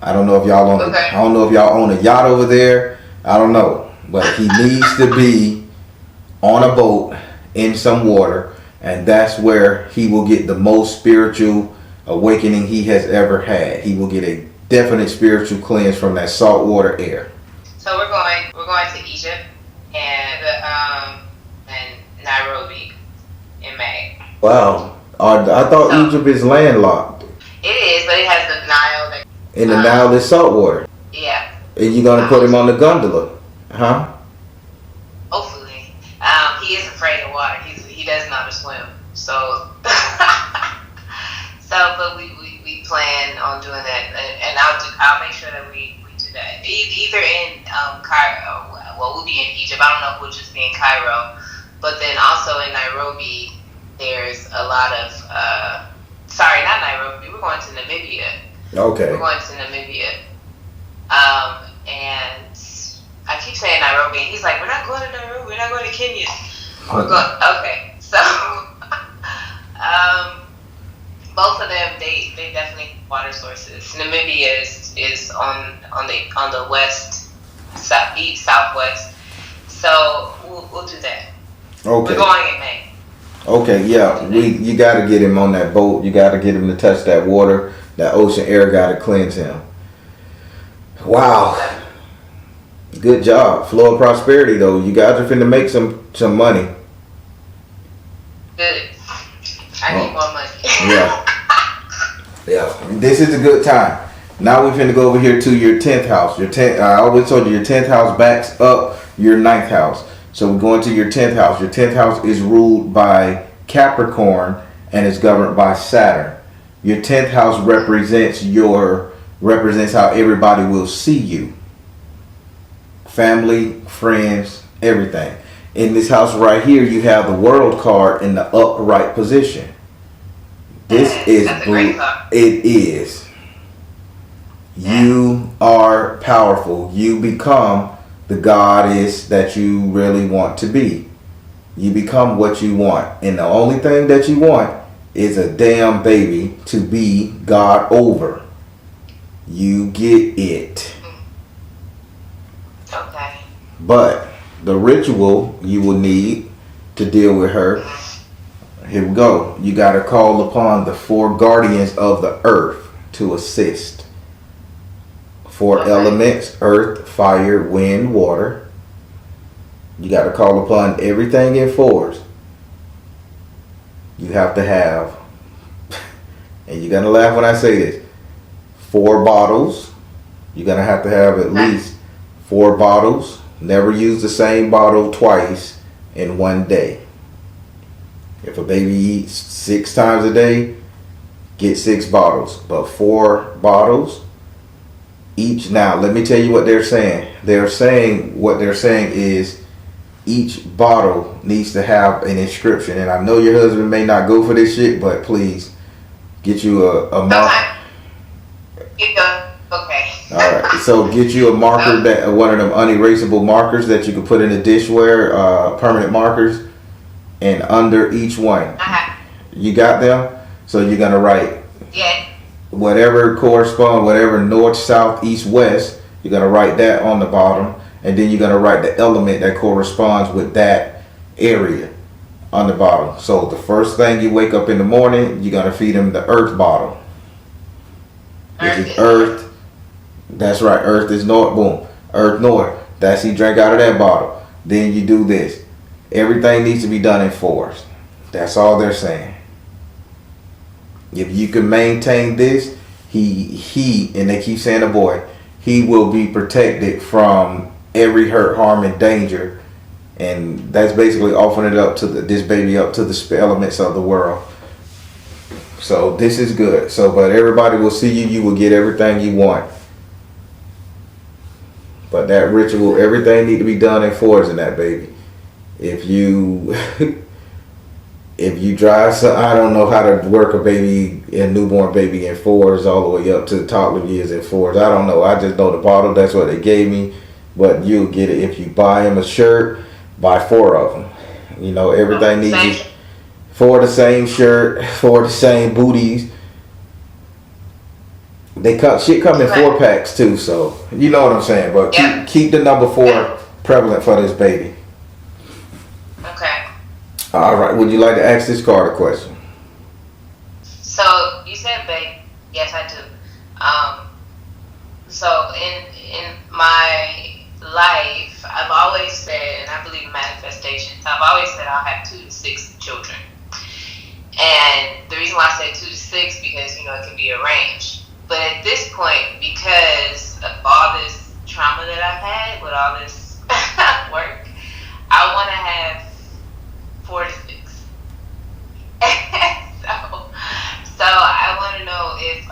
I don't know if y'all own. I don't know if y'all own a yacht over there. I don't know, but he needs to be on a boat in some water, and that's where he will get the most spiritual awakening he has ever had. He will get a definite spiritual cleanse from that saltwater air. So we're going to Egypt and Nairobi in May. Wow, I thought Egypt is landlocked. It is, but it has the Nile. And the Nile is saltwater. Yeah. And you're gonna put him on the gondola, huh? Hopefully, he is afraid of water. He doesn't know how to swim. So, but we plan on doing that, and I'll make sure that we do that. Either in Cairo, well, we'll be in Egypt. I don't know if we'll just be in Cairo, but then also in Nairobi, there's a lot of sorry, not Nairobi. We're going to Namibia. Okay. We're going to Namibia. And I keep saying Nairobi, and he's like, we're not going to Nairobi, we're not going to Kenya. We're going, okay. So, both of them, they definitely have water sources. Namibia is on the west, east, southwest. So, we'll do that. Okay. We're going in May. Okay, yeah. You got to get him on that boat. You got to get him to touch that water. That ocean air got to cleanse him. Wow. Good job. Flow of prosperity, though. You guys are finna make some money. Good. I need more money. Yeah. This is a good time. Now we're finna go over here to your 10th house. I always told you your 10th house backs up your 9th house. So we're going to your 10th house. Your 10th house is ruled by Capricorn and is governed by Saturn. Your 10th house represents how everybody will see you. Family, friends, everything. In this house right here, you have the World card in the upright position. This is blue. It is. You are powerful. You become the goddess that you really want to be. You become what you want. And the only thing that you want is a damn baby to be God over. You get it. Okay. But the ritual you will need to deal with her. Here we go. You got to call upon the 4 guardians of the earth to assist. 4 elements: earth, fire, wind, water. You got to call upon everything in 4s. You have to have, and you're going to laugh when I say this, 4 bottles. You're going to have at least 4 bottles. Never use the same bottle twice. in one day. If a baby eats 6 times a day, get 6 bottles, but 4 bottles each. Now, let me tell you what they're saying. What they're saying is each bottle needs to have an inscription. And I know your husband may not go for this shit, but please get you a marker. Okay. All right. So get you a marker, that one of them unerasable markers that you can put in the dishware, permanent markers, and under each one, you got them. So you're gonna write whatever corresponds, whatever north, south, east, west. You're gonna write that on the bottom, and then you're gonna write the element that corresponds with that area on the bottom. So the first thing you wake up in the morning, you're gonna feed them the earth bottle. This is earth. That's right. Earth is north. Boom. Earth north. That's he drank out of that bottle. Then you do this. Everything needs to be done in 4s. That's all they're saying. If you can maintain this, he and they keep saying the boy, he will be protected from every hurt, harm, and danger. And that's basically offering it up to this baby up to the elements of the world. So this is good. So, but everybody will see you. You will get everything you want. But that ritual, everything need to be done in 4s in that baby. If you drive, so I don't know how to work a newborn baby in 4s all the way up to the toddler years in 4s. I don't know. I just know the bottle. That's what they gave me. But you'll get it if you buy him a shirt. Buy 4 of them. You know, everything needs 4 the same shirt, 4 the same booties. Shit come in 4 packs too, so you know what I'm saying. But keep the number 4 prevalent for this baby. Okay. All right. Would you like to ask this card a question? So you said, babe. Yes, I do. So in my life, I've always said, and I believe in manifestations, I've always said I'll have 2 to 6 children. And the reason why I say 2 to 6 because it can be arranged. But at this point, because of all this trauma that I've had with all this work, I want to have 4 to 6. so I want to know if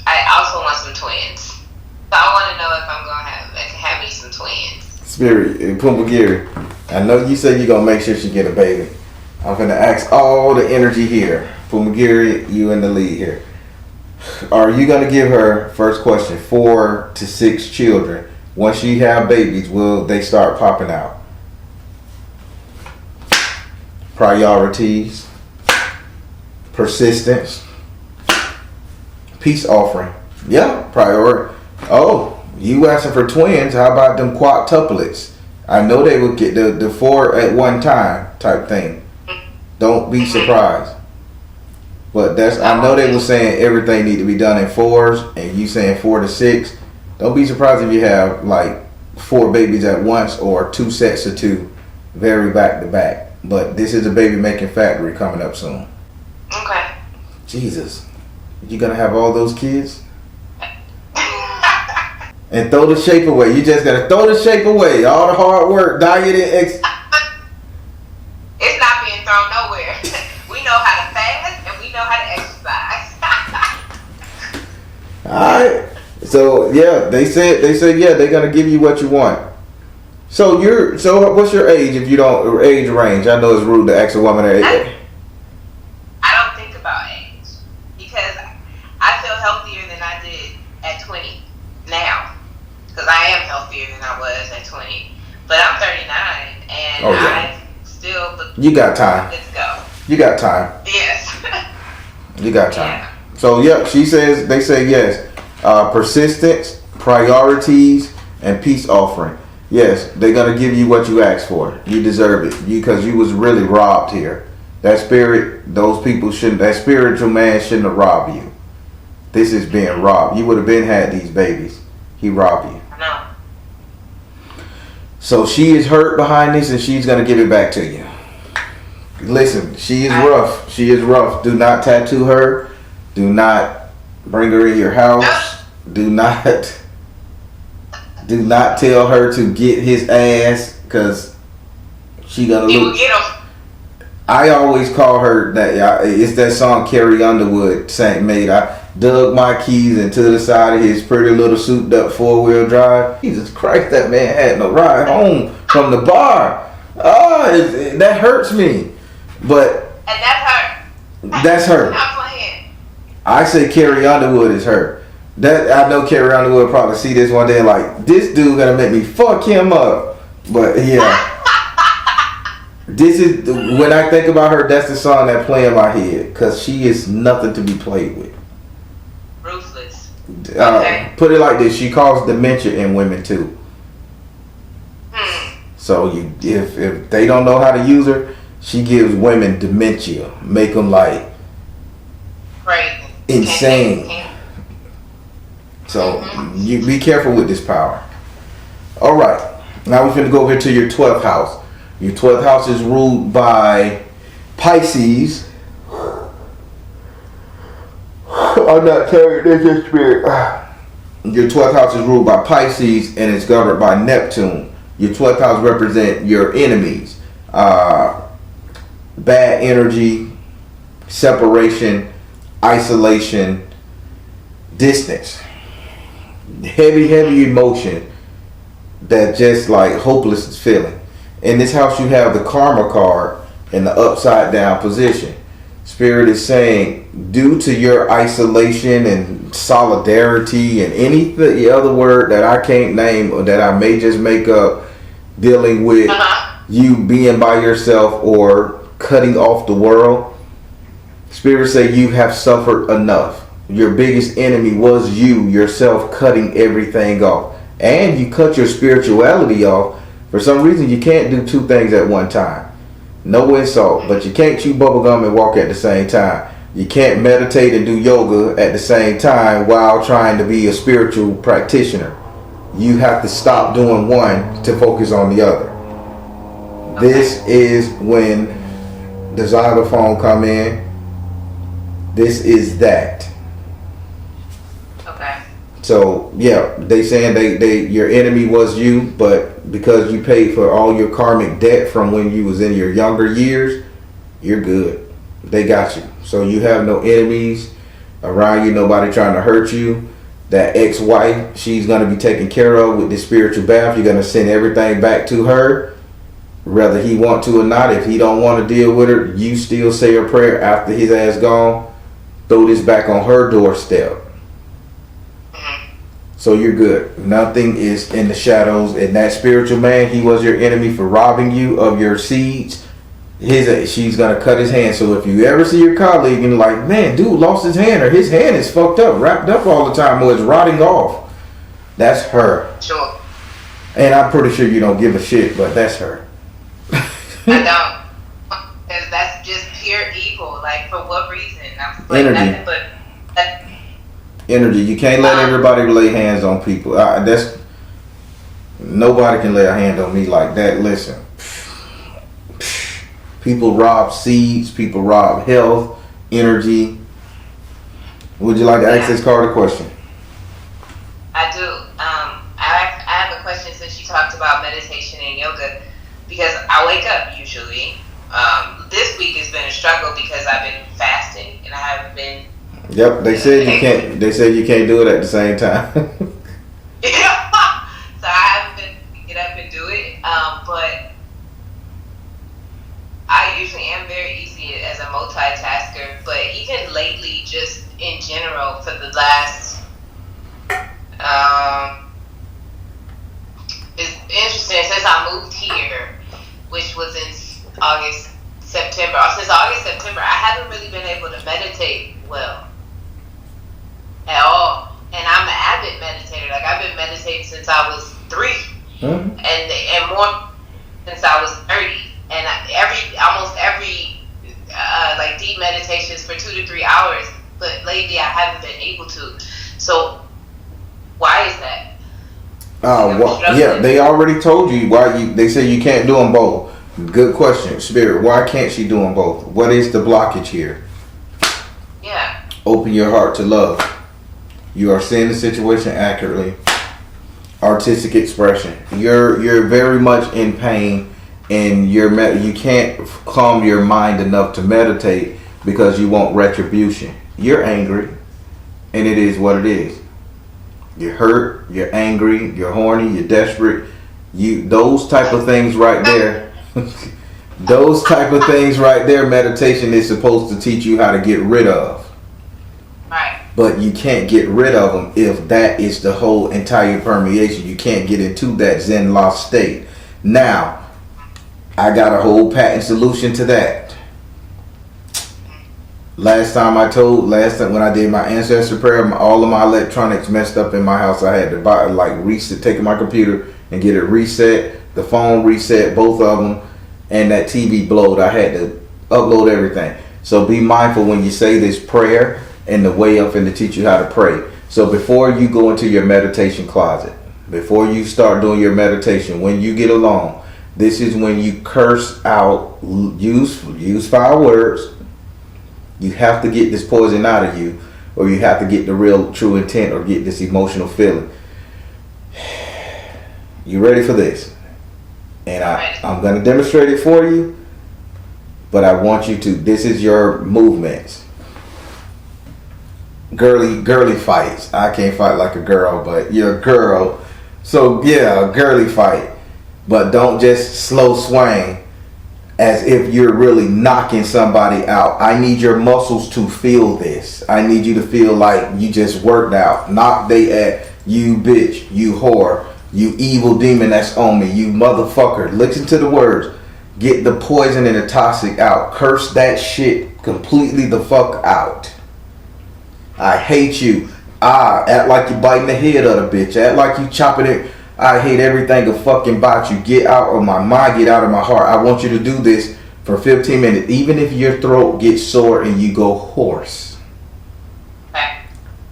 I also want some twins. So I want to know if I can have me some twins. Spirit, Pumbagiri, I know you said you're gonna make sure she get a baby. I'm gonna ask all the energy here. Pumbagiri, you in the lead here. Are you gonna give her, first question, 4 to 6 children? Once you have babies, will they start popping out? Priorities, persistence, peace offering. Yeah, priority. Oh, you asking for twins? How about them quadtuplets? I know they would get the 4 at one time type thing. Don't be surprised. But I know they were saying everything need to be done in 4s, and you saying 4 to 6. Don't be surprised if you have like 4 babies at once or 2 sets of 2, very back to back. But this is a baby making factory coming up soon. Okay. Jesus, you gonna have all those kids? And throw the shape away. You just gotta throw the shape away. All the hard work, diet, it's not being thrown nowhere. We know how to fast and we know how to exercise. Alright. So yeah, they said yeah, they're gonna give you what you want. So what's your age if you don't age range? I know it's rude to ask a woman her age. I don't think about age because I feel healthier than I did at 20 now. Because I am healthier than I was at 20. But I'm 39 and I still look. You got time. Let's go. You got time. Yes. You got time. Yeah. So yeah, they say yes. Persistence, priorities, and peace offering. Yes, they're gonna give you what you asked for. You deserve it. Because you was really robbed here. That spiritual man shouldn't have robbed you. This is being robbed. You would have been had these babies. He robbed you. No. So she is hurt behind this and she's going to give it back to you. Listen, she is rough. She is rough. Do not tattoo her. Do not bring her in your house. Do not Do not tell her to get his ass, cause she gonna He look. will get him. I always call her that. It's that song Carrie Underwood made. I dug my keys into the side of his pretty little souped up 4-wheel drive. Jesus Christ, that man had no ride home from the bar. That hurts me. But And that's her. that's her. Not playing. I say Carrie Underwood is her. That I know Carrie Underwood probably see this one day like, this dude gonna make me fuck him up. But yeah. This is, when I think about her, that's the song that play in my head. Cause she is nothing to be played with. Ruthless. Okay. Put it like this, she caused dementia in women too. So if they don't know how to use her, she gives women dementia. Make them like Crazy. insane. So you be careful with this power. All right, now we're finna go over to your 12th house. Your 12th house is ruled by Pisces. I'm not carrying this spirit. Your 12th house is ruled by Pisces and it's governed by Neptune. Your 12th house represent your enemies. Bad energy, separation, isolation, distance. Heavy emotion that just like hopeless feeling. In this house you have the karma card in the upside down position. Spirit is saying, due to your isolation and solidarity and any other word that I can't name or that I may just make up, dealing with you being by yourself or cutting off the world, Spirit say you have suffered enough. Your biggest enemy was you yourself cutting everything off. And you cut your spirituality off. For some reason you can't do two things at one time. No insult, but you can't chew bubblegum and walk at the same time. You can't meditate and do yoga at the same time while trying to be a spiritual practitioner. You have to stop doing one to focus on the other. Okay. This is when the xylophone come in. This is that. Okay. So yeah, they saying they your enemy was you, but because you paid for all your karmic debt from when you was in your younger years, you're good. They got you. So you have no enemies around you, nobody trying to hurt you. That ex-wife, she's going to be taken care of with this spiritual bath. You're going to send everything back to her, whether he want to or not. If he don't want to deal with her, you still say a prayer after his ass gone. Throw this back on her doorstep. So you're good. Nothing is in the shadows. And that spiritual man, he was your enemy for robbing you of your seeds. She's going to cut his hand. So if you ever see your colleague and like, man, dude lost his hand, or his hand is fucked up, wrapped up all the time, or it's rotting off, that's her. Sure. And I'm pretty sure you don't give a shit, but that's her. I don't. Because that's just pure evil. Like, for what reason? I'm like energy. Nothing but energy. You can't let everybody lay hands on people. Nobody can lay a hand on me like that. Listen. People rob seeds. People rob health, energy. Would you like to ask this card a question? I do. I have a question since you talked about meditation and yoga, because I wake up usually. This week has been a struggle because I've been fasting and I haven't been. Yep, they said you can't. They said you can't do it at the same time. So I haven't been get up and do it, but I usually am very easy as a multitasker, but even lately, just in general, for the last, it's interesting, since I moved here, which was in September, since August, September, I haven't really been able to meditate well at all. And I'm an avid meditator. Like, I've been meditating since I was 3, and more since I was 30. And almost every like deep meditations for 2 to 3 hours, but lately I haven't been able to. So why is that? Yeah, they already told you why. They say you can't do them both. Good question, Spirit. Why can't she do them both? What is the blockage here? Yeah. Open your heart to love. You are seeing the situation accurately. artistic expression. You're very much in pain, and you can't calm your mind enough to meditate because you want retribution. You're angry, and it is what it is. You're hurt, you're angry, you're horny, you're desperate. Those type of things right there. Those type of things right there, meditation is supposed to teach you how to get rid of. Right. But you can't get rid of them if that is the whole entire permeation. You can't get into that Zen lost state. Now, I got a whole patent solution to that. Last time when I did my ancestor prayer, all of my electronics messed up in my house. I had to take my computer and get it reset, the phone reset, both of them, and that TV blowed. I had to upload everything. So be mindful when you say this prayer and the way I'm finna teach you how to pray. So before you go into your meditation closet, before you start doing your meditation, when you get alone, this is when you curse out, use foul words. You have to get this poison out of you, or you have to get the real true intent, or get this emotional feeling. You ready for this? And I'm going to demonstrate it for you, but I want you to, this is your movements. Girly fights. I can't fight like a girl, but you're a girl. So yeah, a girly fight. But don't just slow swing as if you're really knocking somebody out. I need your muscles to feel this. I need you to feel like you just worked out. Knock they at you, bitch, you whore, you evil demon that's on me, you motherfucker. Listen to the words. Get the poison and the toxic out. Curse that shit completely the fuck out. I hate you. Act like you biting the head of the bitch. Act like you chopping it. I hate everything a fucking about you. Get out of my mind. Get out of my heart. I want you to do this for 15 minutes. Even if your throat gets sore and you go hoarse.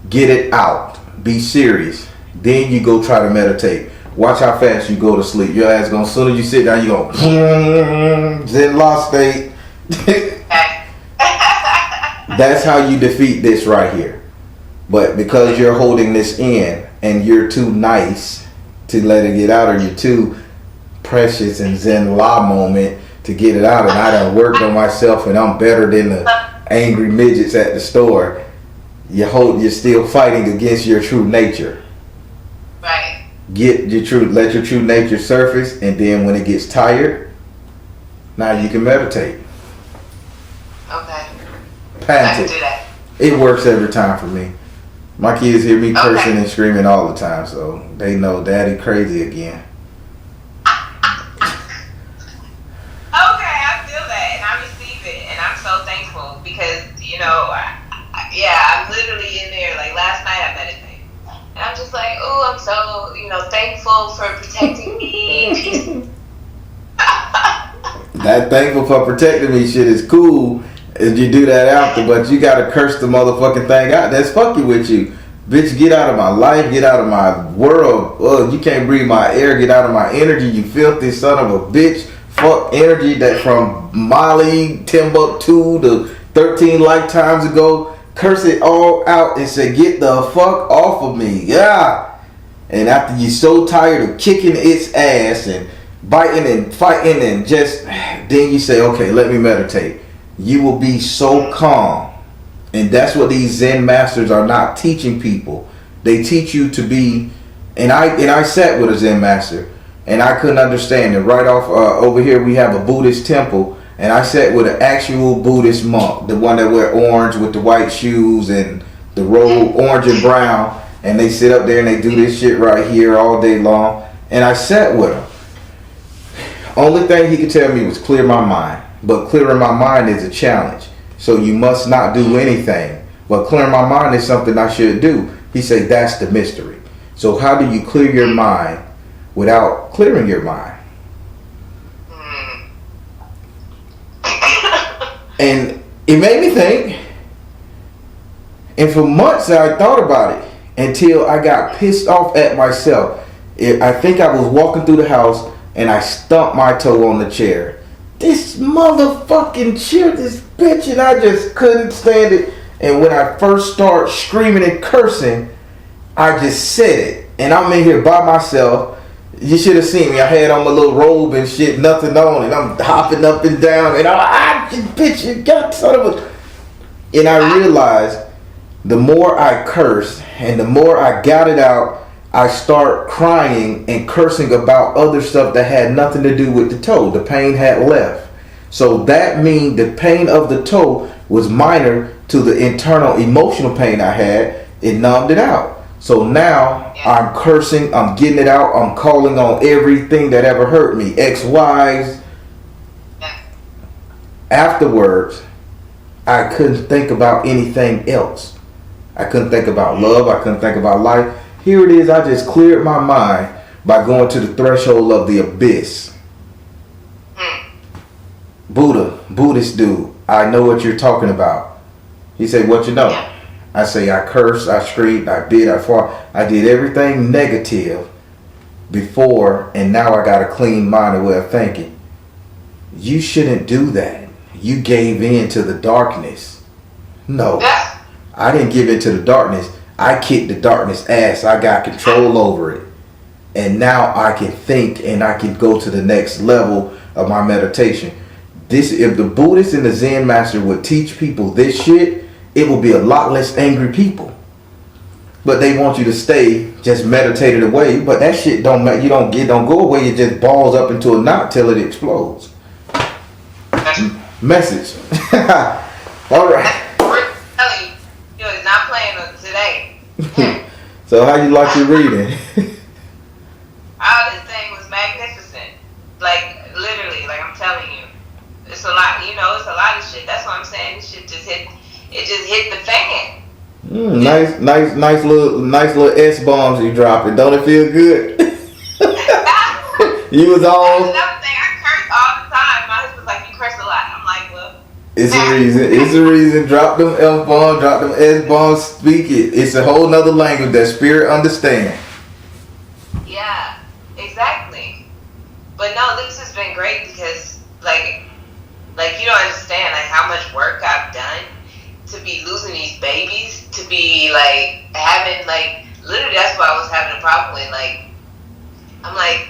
Get it out. Be serious. Then you go try to meditate. Watch how fast you go to sleep. Your ass gonna, as soon as you sit down, you go Zen lost state. That's how you defeat this right here. But because you're holding this in and you're too nice to let it get out, or you're too precious in Zen law moment to get it out, and I done worked on myself and I'm better than the angry midgets at the store, you're still fighting against your true nature. Right. Let your true nature surface, and then when it gets tired, now you can meditate. Okay. Patent I can do that. It works every time for me. My kids hear me cursing and screaming all the time, so they know Daddy crazy again. Okay, I feel that, and I receive it, and I'm so thankful because, I'm literally in there. Like last night I meditated, and I'm just like, oh, I'm so, thankful for protecting me. That thankful for protecting me shit is cool. If you do that after, but you gotta curse the motherfucking thing out that's fucking with you. Bitch, get out of my life, get out of my world. You can't breathe my air, get out of my energy, you filthy son of a bitch. Fuck energy that from Mali, Timbuktu to 13 lifetimes ago. Curse it all out and say, get the fuck off of me. Yeah. And after you're so tired of kicking its ass and biting and fighting and just, then you say, okay, let me meditate. You will be so calm. And that's what these Zen masters are not teaching people. They teach you to be, and I sat with a Zen master and I couldn't understand it. Right off over here we have a Buddhist temple, and I sat with an actual Buddhist monk, the one that wear orange with the white shoes and the robe, orange and brown, and they sit up there and they do this shit right here all day long. And I sat with him. Only thing he could tell me was clear my mind. But clearing my mind is a challenge. So you must not do anything. But clearing my mind is something I should do. He said that's the mystery. So how do you clear your mind without clearing your mind? And it made me think. And for months I thought about it until I got pissed off at myself. I think I was walking through the house and I stumped my toe on the chair. This motherfucking chair, this bitch, and I just couldn't stand it. And when I first started screaming and cursing, I just said it. and I'm in here by myself. You should have seen me. I had on my little robe and shit, nothing on, and I'm hopping up and down, and bitch, you got son of a. And I realized the more I cursed and the more I got it out, I start crying and cursing about other stuff that had nothing to do with the toe. The pain had left. So that means the pain of the toe was minor to the internal emotional pain I had. It numbed it out. So now I'm cursing, I'm getting it out, I'm calling on everything that ever hurt me. Ex-wives. Afterwards, I couldn't think about anything else. I couldn't think about love. I couldn't think about life. Here it is. I just cleared my mind by going to the threshold of the abyss. Buddhist dude, I know what you're talking about. He said, what you know? I say, I cursed, I screamed, I bit, I fought. I did everything negative before, and now I got a clean mind and way of thinking. You shouldn't do that. You gave in to the darkness. No, I didn't give in to the darkness. I kicked the darkness ass. I got control over it. And now I can think and I can go to the next level of my meditation. If the Buddhist and the Zen master would teach people this shit, it will be a lot less angry people. But they want you to stay just meditated away. But that shit don't go away. It just balls up into a knot till it explodes. Message. All right. We're telling you, it's not playing today. So how you like your reading? Oh, this thing was magnificent. Like, literally, like I'm telling you. It's a lot, it's a lot of shit. That's what I'm saying. This shit just hit the fan. Nice little S-bombs you dropping. Don't it feel good? You was all... That's another thing. I curse all the time. My husband's like, you curse a lot. I'm like, well... It's a reason. Drop them F-bombs, drop them S-bombs, speak it. It's a whole nother language that spirit understand. Yeah, exactly. But no, this has been great because, like you don't understand, like, how much work I've done to be losing these babies, to be, like, having, like, literally that's what I was having a problem with. Like, I'm like,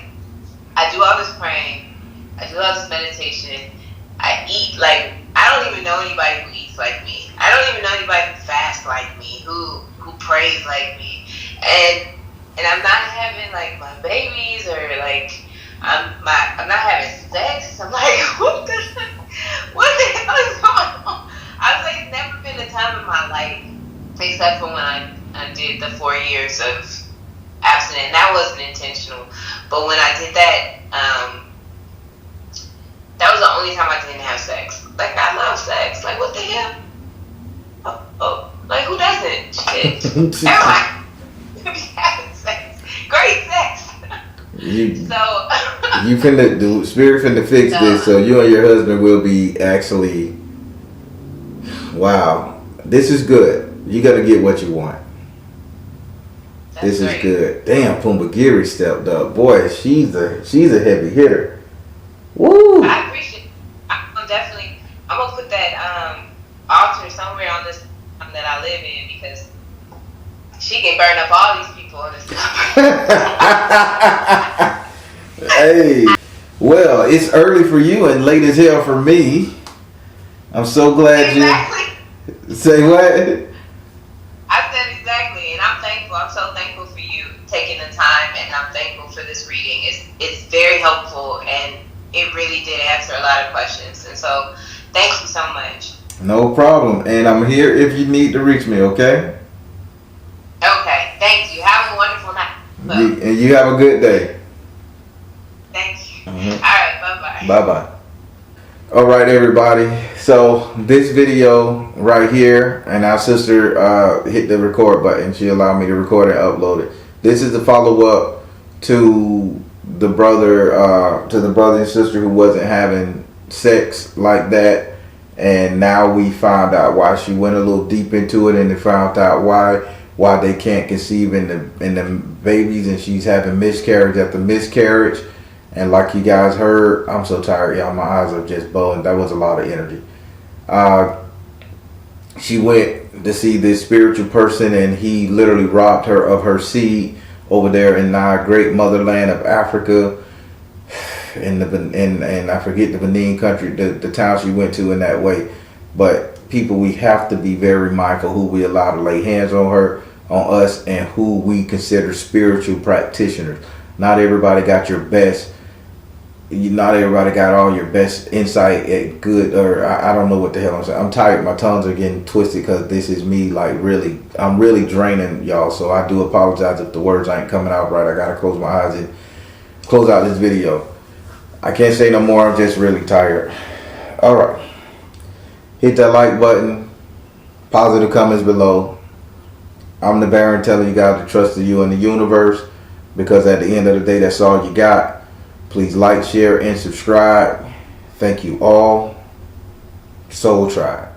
I do all this praying, I do all this meditation, I eat, like, I don't even know anybody who eats like me. I don't even know anybody who fasts like me, who prays like me. And I'm not having, like, my babies, or, like, I'm not having sex. I'm like, what the hell is going on? I was like, it's never been a time in my life, except for when I did the 4 years of abstinence. That wasn't intentional. But when I did that, that was the only time I didn't have sex. Like, I love sex. Like, what the hell? Oh, like, who doesn't? Shit. Everybody be having sex. Great sex. The spirit finna fix this, so you and your husband will be actually. Wow, this is good. You gotta get what you want. This is good. Damn, Pumbagiri stepped up. Boy, she's a heavy hitter. Woo! I appreciate it. I'm gonna put that altar somewhere on this that I live in, because she can burn up all these people on this stuff. Hey, well, it's early for you and late as hell for me. I'm so glad you say what? I said exactly, and I'm thankful. I'm so thankful for you taking the time, and I'm thankful for this reading. It's very helpful, and it really did answer a lot of questions. And so, thank you so much. No problem, and I'm here if you need to reach me. Okay. Okay. Thank you. Have a wonderful night. And you have a good day. Thank you. Mm-hmm. All right. Bye-bye. Bye-bye. All right, everybody. So this video right here, and our sister hit the record button. She allowed me to record and upload it. This is the follow-up to the brother and sister who wasn't having sex like that. And now we found out why. She went a little deep into it, and they found out why they can't conceive in the babies, and she's having miscarriage after miscarriage. And like you guys heard, I'm so tired, y'all. My eyes are just bulging. That was a lot of energy. She went to see this spiritual person, and he literally robbed her of her seed over there in our great motherland of Africa, and I forget the Benin country, the towns she went to in that way. But people, we have to be very mindful who we allow to lay hands on us, and who we consider spiritual practitioners. Not everybody got your best. Not everybody got all your best insight at good, or I don't know what the hell I'm saying. I'm tired. My tongues are getting twisted because this is me, like, really. I'm really draining y'all, so I do apologize if the words ain't coming out right. I gotta close my eyes and close out this video. I can't say no more. I'm just really tired. All right. Hit that like button. Positive comments below. I'm the Baron telling you guys to trust in you and the universe, because at the end of the day, that's all you got. Please like, share, and subscribe. Thank you all. Soul Tribe.